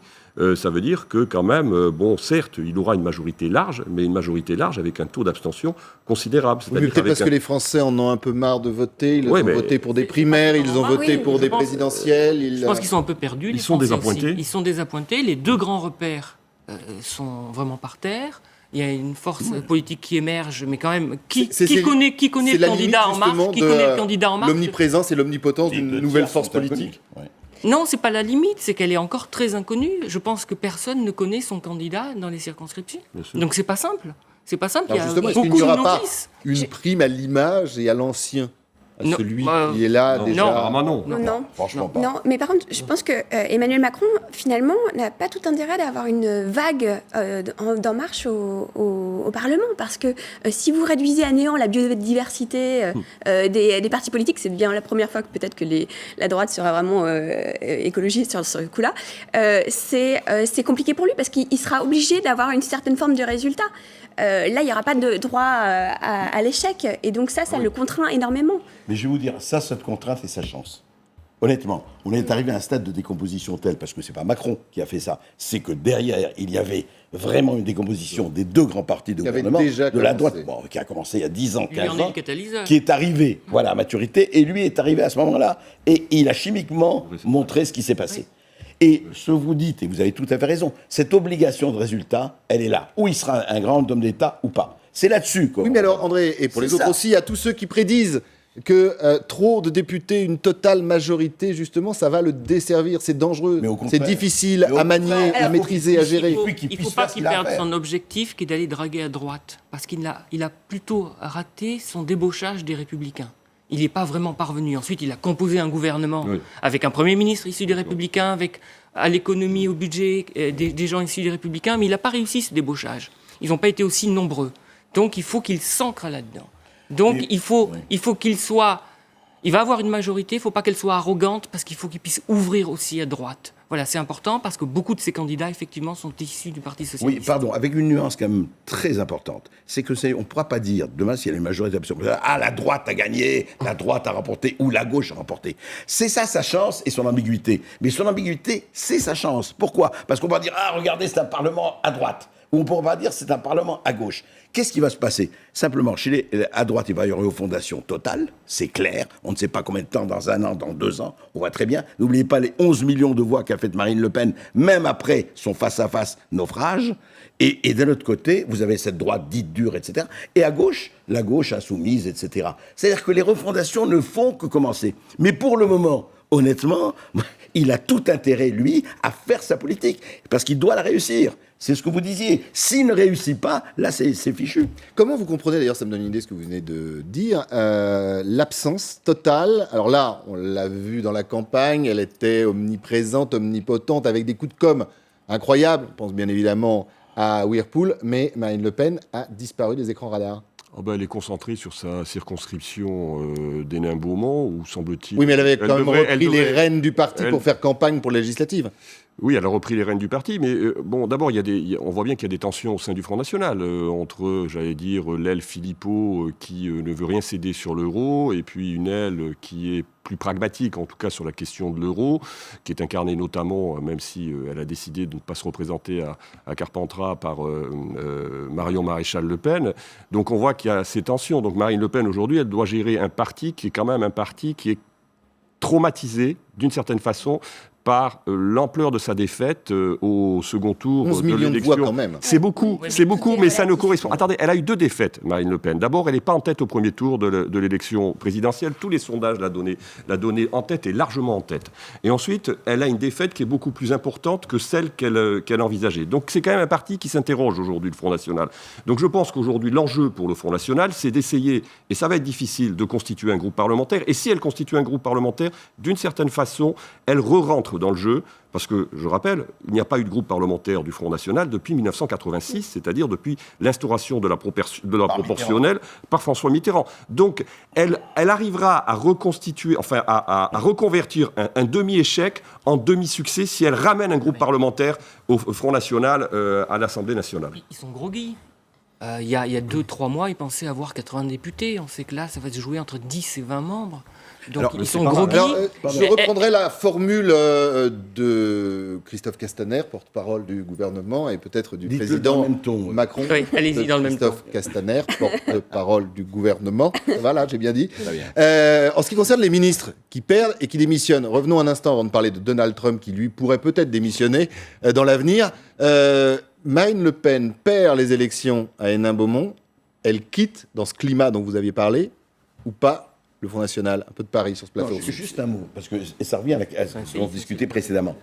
Ça veut dire que quand même, certes, il aura une majorité large, mais une majorité large avec un taux d'abstention considérable. Oui, mais peut-être parce que les Français en ont un peu marre de voter. Ils ont voté pour des primaires, ils ont voté pour des présidentielles. Je pense qu'ils sont un peu perdus. Ils sont désappointés. Ils sont désappointés. Les deux grands repères sont vraiment par terre. Il y a une force politique qui émerge, mais quand même, qui connaît le candidat En Marche, qui connaît le candidat En Marche. L'omniprésence et l'omnipotence d'une nouvelle force politique. Non, c'est pas la limite, c'est qu'elle est encore très inconnue. Je pense que personne ne connaît son candidat dans les circonscriptions. Donc c'est pas simple. C'est pas simple. Alors justement, est-ce qu'il n'y aura pas une prime à l'image et à l'ancien, celui qui est là déjà? Non, franchement pas. Non, mais par contre, je pense que Emmanuel Macron, finalement, n'a pas tout intérêt d'avoir une vague d'En Marche au Parlement, parce que si vous réduisez à néant la biodiversité des partis politiques, c'est bien la première fois que peut-être que la droite sera vraiment écologiste sur ce coup-là, c'est compliqué pour lui, parce qu'il sera obligé d'avoir une certaine forme de résultat. Là, il n'y aura pas de droit à l'échec. Et donc ça le contraint énormément. Mais je vais vous dire, cette contrainte est sa chance. Honnêtement, on est arrivé à un stade de décomposition tel, parce que ce n'est pas Macron qui a fait ça, c'est que derrière, il y avait vraiment une décomposition des deux grands partis de gouvernement, de la droite, qui a commencé il y a 10 ans, 15 ans, qui est arrivé à maturité, et lui est arrivé à ce moment-là, et il a chimiquement montré ce qui s'est passé. Et ce que vous dites, et vous avez tout à fait raison, cette obligation de résultat, elle est là. Ou il sera un grand homme d'État ou pas. C'est là-dessus. Oui, mais alors, André, et pour les autres aussi, il y a tous ceux qui prédisent que trop de députés, une totale majorité, justement, ça va le desservir. C'est dangereux, c'est difficile à manier, à maîtriser, à gérer. Il ne faut pas qu'il perde son objectif qui est d'aller draguer à droite. Parce qu'il a plutôt raté son débauchage des Républicains. Il n'est pas vraiment parvenu. Ensuite, il a composé un gouvernement avec un Premier ministre issu des Républicains, avec à l'économie, au budget, des gens issus des Républicains, mais il n'a pas réussi ce débauchage. Ils n'ont pas été aussi nombreux. Donc, il faut qu'il s'ancre là-dedans. Donc, il faut qu'il soit... Il va avoir une majorité, il ne faut pas qu'elle soit arrogante, parce qu'il faut qu'il puisse ouvrir aussi à droite. Voilà, c'est important, parce que beaucoup de ces candidats, effectivement, sont issus du Parti socialiste. Oui, pardon, avec une nuance quand même très importante. C'est que on ne pourra pas dire, demain, s'il y a une majorité absolue, la droite a gagné, la droite a remporté, ou la gauche a remporté. C'est ça sa chance et son ambiguïté. Mais son ambiguïté, c'est sa chance. Pourquoi? Parce qu'on va dire, regardez, c'est un parlement à droite. Ou on pourra dire, c'est un parlement à gauche. Qu'est-ce qui va se passer? Simplement, à droite, il va y avoir une fondation totale, c'est clair. On ne sait pas combien de temps, dans 1 an, dans 2 ans, on voit très bien. N'oubliez pas les 11 millions de voix qu'a fait Marine Le Pen, même après son face-à-face naufrage. Et d'un autre côté, vous avez cette droite dite dure, etc. Et à gauche, la gauche insoumise, etc. C'est-à-dire que les refondations ne font que commencer. Mais pour le moment, honnêtement, il a tout intérêt, lui, à faire sa politique, parce qu'il doit la réussir. C'est ce que vous disiez. S'il ne réussit pas, là, c'est fichu. Comment vous comprenez, d'ailleurs, ça me donne une idée, ce que vous venez de dire, l'absence totale. Alors là, on l'a vu dans la campagne, elle était omniprésente, omnipotente, avec des coups de com' incroyables. On pense bien évidemment à Whirlpool, mais Marine Le Pen a disparu des écrans radars. Elle est concentrée sur sa circonscription d'Hénin-Beaumont, où semble-t-il... Oui, mais elle avait quand même repris les rênes du parti pour faire campagne pour les législatives. Oui, elle a repris les rênes du parti, mais d'abord, on voit bien qu'il y a des tensions au sein du Front National, entre, j'allais dire, l'aile Philippot qui ne veut rien céder sur l'euro, et puis une aile qui est plus pragmatique, en tout cas sur la question de l'euro, qui est incarnée notamment, même si elle a décidé de ne pas se représenter à Carpentras par Marion Maréchal Le Pen. Donc on voit qu'il y a ces tensions. Donc Marine Le Pen, aujourd'hui, elle doit gérer un parti qui est quand même un parti qui est traumatisé d'une certaine façon, par l'ampleur de sa défaite au second tour 11 de millions de voix l'élection. quand même. C'est beaucoup, mais ça ne correspond. Attendez, elle a eu 2 défaites, Marine Le Pen. D'abord, elle n'est pas en tête au premier tour de l'élection présidentielle. Tous les sondages l'a donné en tête et largement en tête. Et ensuite, elle a une défaite qui est beaucoup plus importante que celle qu'elle envisageait. Donc c'est quand même un parti qui s'interroge aujourd'hui, le Front National. Donc je pense qu'aujourd'hui, l'enjeu pour le Front National, c'est d'essayer, et ça va être difficile, de constituer un groupe parlementaire. Et si elle constitue un groupe parlementaire, d'une certaine façon, elle re-rentre dans le jeu, parce que, je rappelle, il n'y a pas eu de groupe parlementaire du Front National depuis 1986, c'est-à-dire depuis l'instauration de la proportionnelle par François Mitterrand. Donc, elle arrivera à reconstituer, enfin, à reconvertir un demi-échec en demi-succès si elle ramène un groupe parlementaire au Front National à l'Assemblée nationale. Ils sont groggy. Il y a 2-3 mois, ils pensaient avoir 80 députés. On sait que là, ça va se jouer entre 10 et 20 membres. Donc Alors, ils sont groggy. Je reprendrai la formule de Christophe Castaner, porte-parole du gouvernement, et peut-être du président Macron. Oui, allez-y dans le même temps. Christophe Castaner, porte-parole du gouvernement. Voilà, j'ai bien dit. En ce qui concerne les ministres qui perdent et qui démissionnent, revenons un instant avant de parler de Donald Trump, qui lui pourrait peut-être démissionner dans l'avenir. Marine Le Pen perd les élections à Hénin-Beaumont. Elle quitte, dans ce climat dont vous aviez parlé, ou pas, le Front National, un peu de Paris sur ce plateau. Non, juste un mot, parce que ça revient à ce qu'on discutait précédemment.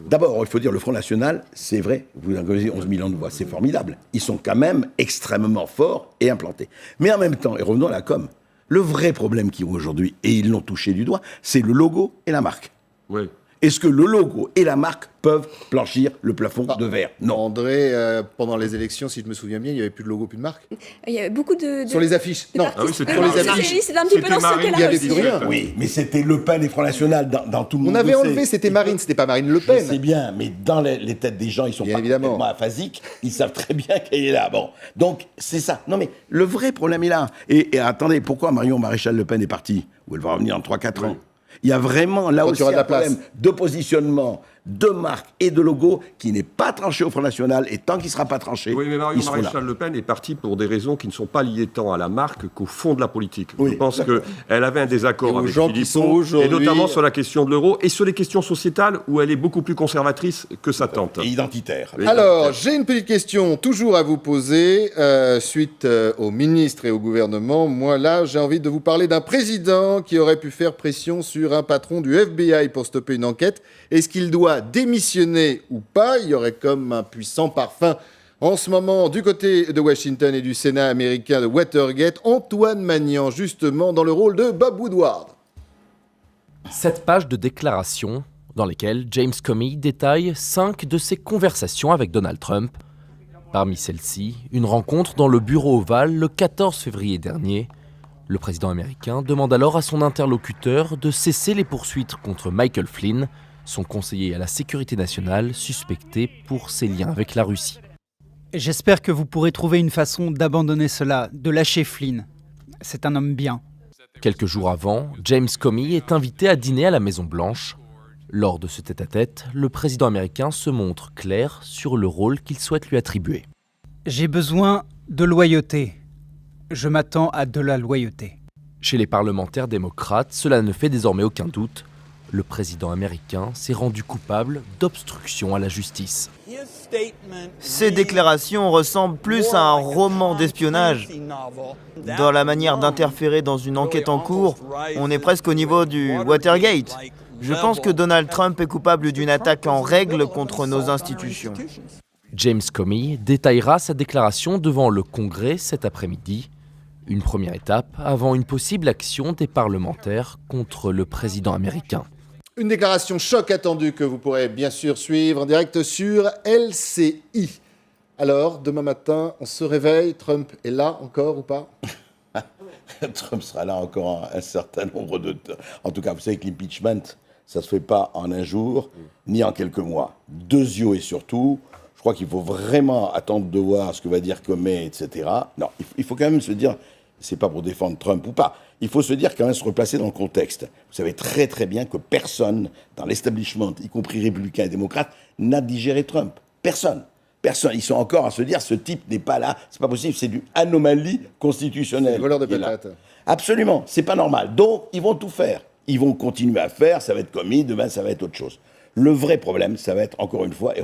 D'abord, il faut dire, le Front National, c'est vrai, vous avez 11 millions de voix, c'est formidable. Ils sont quand même extrêmement forts et implantés. Mais en même temps, et revenons à la com, le vrai problème qu'ils ont aujourd'hui, et ils l'ont touché du doigt, c'est le logo et la marque. Oui. Est-ce que le logo et la marque peuvent blanchir le plafond de verre? Non. André, pendant les élections, si je me souviens bien, il n'y avait plus de logo, plus de marque. Il y avait beaucoup de Sur les affiches. Non, sur les affiches. C'est un petit peu dans ce cas-là. Il n'y avait plus rien. Oui, mais c'était Le Pen et Front National dans tout le monde. On avait enlevé, c'était Marine, c'était pas Marine Le Pen. C'est bien, mais dans les têtes des gens, ils sont bien pas évidemment complètement aphasiques. Ils savent très bien qu'elle est là. Bon, donc c'est ça. Non, mais le vrai problème est là. Et attendez, pourquoi Marion Maréchal Le Pen est partie? Ou elle va revenir en 3-4 ans? Il y a vraiment là aussi un problème de positionnement, de marque et de logo qui n'est pas tranché au Front National, et tant qu'il ne sera pas tranché, oui, mais Marion Maréchal Le Pen est partie pour des raisons qui ne sont pas liées tant à la marque qu'au fond de la politique. Oui, je pense qu'elle avait un désaccord avec Philippot, et notamment sur la question de l'euro et sur les questions sociétales où elle est beaucoup plus conservatrice que sa tante. Et identitaire. Alors, j'ai une petite question toujours à vous poser suite au ministre et au gouvernement. Moi, là, j'ai envie de vous parler d'un président qui aurait pu faire pression sur un patron du FBI pour stopper une enquête. Est-ce qu'il doit démissionner ou pas? Il y aurait comme un puissant parfum en ce moment du côté de Washington et du Sénat américain de Watergate, Antoine Magnan, justement dans le rôle de Bob Woodward. 7 pages de déclarations dans lesquelles James Comey détaille 5 de ses conversations avec Donald Trump. Parmi celles-ci, une rencontre dans le bureau ovale le 14 février dernier. Le président américain demande alors à son interlocuteur de cesser les poursuites contre Michael Flynn, son conseiller à la sécurité nationale suspecté pour ses liens avec la Russie. J'espère que vous pourrez trouver une façon d'abandonner cela, de lâcher Flynn. C'est un homme bien. Quelques jours avant, James Comey est invité à dîner à la Maison-Blanche. Lors de ce tête-à-tête, le président américain se montre clair sur le rôle qu'il souhaite lui attribuer. J'ai besoin de loyauté. Je m'attends à de la loyauté. Chez les parlementaires démocrates, cela ne fait désormais aucun doute. Le président américain s'est rendu coupable d'obstruction à la justice. Ces déclarations ressemblent plus à un roman d'espionnage. Dans la manière d'interférer dans une enquête en cours, on est presque au niveau du Watergate. Je pense que Donald Trump est coupable d'une attaque en règle contre nos institutions. James Comey détaillera sa déclaration devant le Congrès cet après-midi. Une première étape avant une possible action des parlementaires contre le président américain. Une déclaration choc attendue que vous pourrez bien sûr suivre en direct sur LCI. Alors, demain matin, on se réveille, Trump est là encore ou pas? Trump sera là encore un certain nombre de temps. En tout cas, vous savez que l'impeachment, ça ne se fait pas en un jour, ni en quelques mois. 2 yeux et surtout, je crois qu'il faut vraiment attendre de voir ce que va dire Comey, etc. Non, il faut quand même se dire, c'est pas pour défendre Trump ou pas, il faut se dire quand même se replacer dans le contexte. Vous savez très très bien que personne dans l'establishment, y compris républicains et démocrates, n'a digéré Trump. Personne. Personne. Ils sont encore à se dire, ce type n'est pas là, c'est pas possible, c'est une anomalie constitutionnelle. C'est le voleur de patates. Absolument, c'est pas normal. Donc, ils vont tout faire Ils vont continuer à faire, ça va être commis, demain ça va être autre chose. Le vrai problème, ça va être, encore une fois, et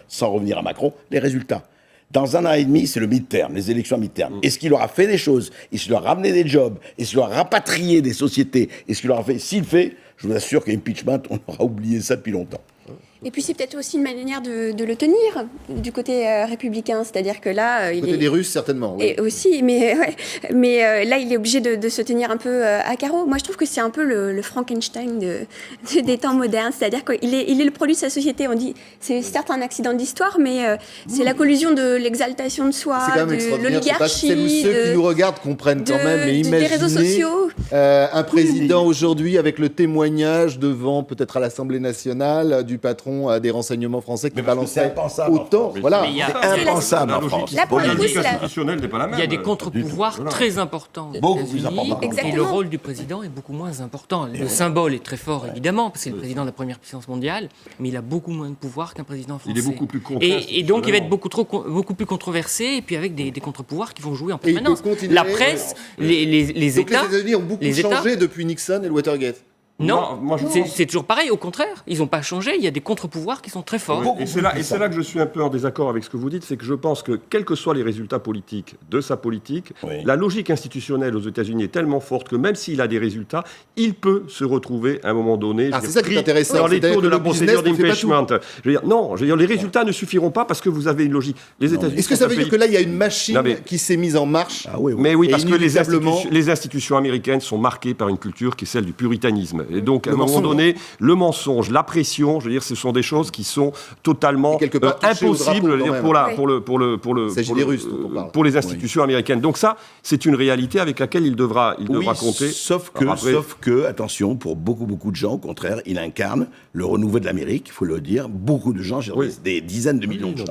sans revenir à Macron, les résultats. Dans 1 an et demi, c'est le mid-term, les élections mid-term. Est-ce qu'il aura fait des choses? Est-ce qu'il aura ramené des jobs? Est-ce qu'il aura rapatrié des sociétés? Est-ce qu'il aura fait? S'il fait, je vous assure qu'impeachment, on aura oublié ça depuis longtemps. Et puis c'est peut-être aussi une manière de le tenir du côté républicain, c'est-à-dire que là... Du côté des Russes, certainement. Oui. Et aussi, mais là, il est obligé de se tenir un peu à carreau. Moi, je trouve que c'est un peu le Frankenstein des temps modernes, c'est-à-dire qu'il est le produit de sa société. On dit, c'est certes un accident d'histoire, mais c'est la collusion de l'exaltation de soi, de l'oligarchie... Celles ou ceux qui nous regardent comprennent quand même, mais imaginez des réseaux sociaux. Un président aujourd'hui avec le témoignage devant, peut-être à l'Assemblée nationale, du patron des renseignements français qui balançait autant. Voilà, c'est impensable en France. Là, pour le coup, institutionnelle n'est pas la même. Il y a des contre-pouvoirs très importants. Beaucoup plus importants. Et le rôle du président est beaucoup moins important. Le symbole est très fort, évidemment, parce que c'est le président de la première puissance mondiale, mais il a beaucoup moins de pouvoir qu'un président français. Il est beaucoup plus contre-pouvoir. Et donc, il va être beaucoup plus controversé, et puis avec des contre-pouvoirs qui vont jouer en permanence. La presse, les États... Donc les États-Unis ont beaucoup changé depuis Nixon et le Watergate. Non, c'est toujours pareil, au contraire, ils n'ont pas changé, il y a des contre-pouvoirs qui sont très forts. Oui, et c'est là que je suis un peu en désaccord avec ce que vous dites, c'est que je pense que, quels que soient les résultats politiques de sa politique, la logique institutionnelle aux États-Unis est tellement forte que même s'il a des résultats, il peut se retrouver à un moment donné c'est ça qui est intéressant, dans les tours de la procédure d'impeachment. Je veux dire, les résultats ne suffiront pas parce que vous avez une logique. Les États-Unis. Est-ce que ça veut dire que là, il y a une machine qui s'est mise en marche? Mais oui, parce que les institutions américaines sont marquées par une culture qui est celle du puritanisme. Et donc, à un moment donné, le mensonge, la pression, je veux dire, ce sont des choses qui sont totalement impossibles pour les institutions américaines. Donc ça, c'est une réalité avec laquelle il devra compter. Sauf que, attention, pour beaucoup de gens, au contraire, il incarne le renouveau de l'Amérique, il faut le dire. Beaucoup de gens, des dizaines de millions de gens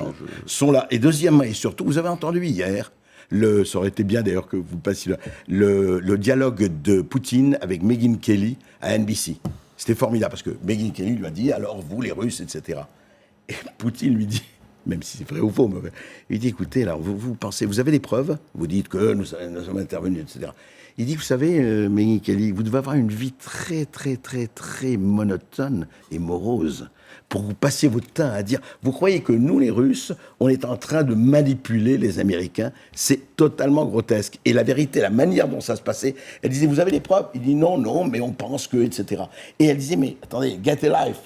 sont là. Et deuxièmement, et surtout, vous avez entendu hier, ça aurait été bien d'ailleurs que vous passiez là, le dialogue de Poutine avec Megyn Kelly à NBC. C'était formidable parce que Megyn Kelly lui a dit, alors vous les Russes, etc. Et Poutine lui dit, même si c'est vrai ou faux, il dit, écoutez, là, vous pensez, vous avez des preuves, vous dites que nous sommes intervenus, etc. Il dit, vous savez, Megyn Kelly, vous devez avoir une vie très, très, très, très monotone et morose pour vous passer votre temps à dire, vous croyez que nous, les Russes, on est en train de manipuler les Américains? C'est totalement grotesque. Et la vérité, la manière dont ça se passait, elle disait, vous avez des preuves? Il dit, non, mais on pense que, etc. Et elle disait, mais attendez, get a life.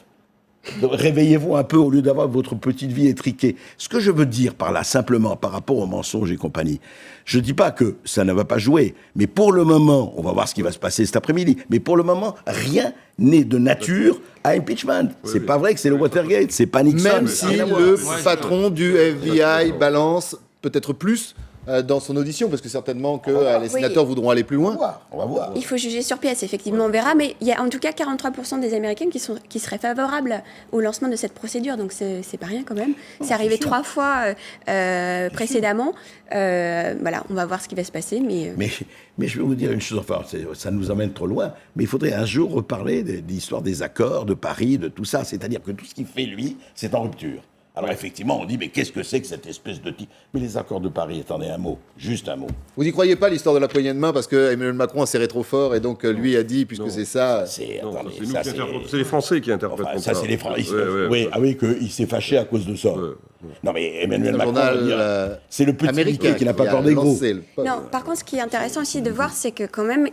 Réveillez-vous un peu au lieu d'avoir votre petite vie étriquée. Ce que je veux dire par là, simplement, par rapport aux mensonges et compagnie, je ne dis pas que ça ne va pas jouer, mais pour le moment, on va voir ce qui va se passer cet après-midi, mais pour le moment, rien n'est de nature à impeachment. C'est pas vrai que c'est le Watergate, c'est pas Nixon. Même si le patron du FBI balance peut-être plus dans son audition, parce que certainement que les sénateurs voudront aller plus loin. On va voir. Il faut juger sur pièce, effectivement, on verra, mais il y a en tout cas 43% des Américains qui seraient favorables au lancement de cette procédure, donc c'est pas rien quand même. C'est arrivé 3 fois précédemment. Voilà, on va voir ce qui va se passer, mais je vais vous dire une chose, enfin, ça nous emmène trop loin, mais il faudrait un jour reparler de l'histoire des accords de Paris, de tout ça, c'est-à-dire que tout ce qu'il fait, lui, c'est en rupture. Alors effectivement, on dit, mais qu'est-ce que c'est que cette espèce de type? Mais les accords de Paris, attendez un mot, juste un mot. Vous n'y croyez pas, l'histoire de la poignée de main, parce que Emmanuel Macron a serré trop fort, et donc lui a dit, puisque c'est ça... C'est les Français qui interprètent ça. Ça, c'est les Français. Oui, qu'il s'est fâché à cause de ça. Non, mais Emmanuel Macron, c'est le petit Mickey qui n'a pas peur des gros. Non, par contre, ce qui est intéressant aussi de voir, c'est que quand même,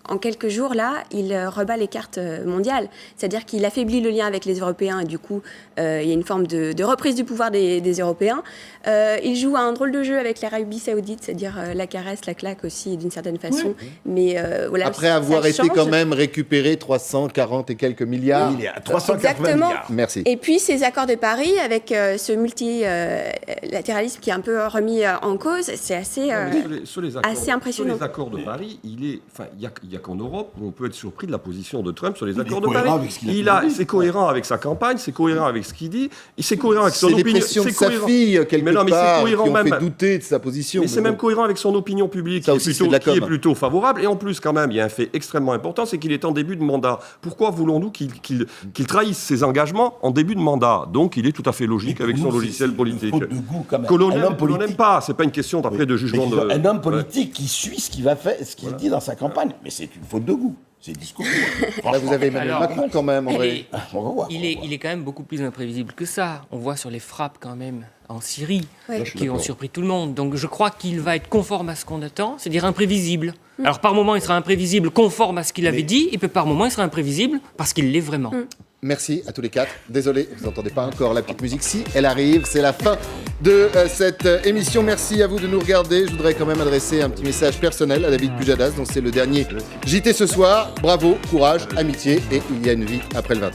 en quelques jours, là, il rebat les cartes mondiales. C'est-à-dire qu'il affaiblit le lien avec les Européens, et du coup, il y a une forme de reprise du pouvoir des Européens. Il joue un drôle de jeu avec l'Arabie Saoudite, c'est-à-dire la caresse, la claque aussi, d'une certaine façon. Mais voilà, après avoir été quand même récupéré 340 et quelques milliards. 380 milliards. Merci. Et puis ces accords de Paris, avec ce multilatéralisme qui est un peu remis en cause, c'est assez impressionnant. Sur les accords de Paris, il n'y a qu'en Europe où on peut être surpris de la position de Trump sur les accords de Paris. C'est cohérent avec sa campagne, c'est cohérent avec ce qu'il dit, c'est cohérent avec son opinion. C'est les pressions de sa fille, quelque part, qui ont fait douter de sa position. Mais c'est même cohérent avec son opinion publique, qui est plutôt favorable. Et en plus, quand même, il y a un fait extrêmement important, c'est qu'il est en début de mandat. Pourquoi voulons-nous qu'il trahisse ses engagements en début de mandat? Donc, il est tout à fait logique avec son logiciel politique. Que l'on n'aime pas, c'est pas une question d'après de jugement de... Un homme politique qui suit ce qu'il dit dans sa campagne. Mais c'est c'est une faute de goût. C'est discours. Là, vous avez Emmanuel Macron quand même, André. Il est quand même beaucoup plus imprévisible que ça. On voit sur les frappes quand même en Syrie qui ont surpris tout le monde. Donc je crois qu'il va être conforme à ce qu'on attend, c'est-à-dire imprévisible. Alors par moment il sera imprévisible conforme à ce qu'il avait dit, et puis par moment il sera imprévisible parce qu'il l'est vraiment. Merci à tous les quatre. Désolé, vous n'entendez pas encore la petite musique. Si, elle arrive. C'est la fin de cette émission. Merci à vous de nous regarder. Je voudrais quand même adresser un petit message personnel à David Pujadas, dont c'est le dernier JT ce soir. Bravo, courage, amitié, et il y a une vie après le 20h.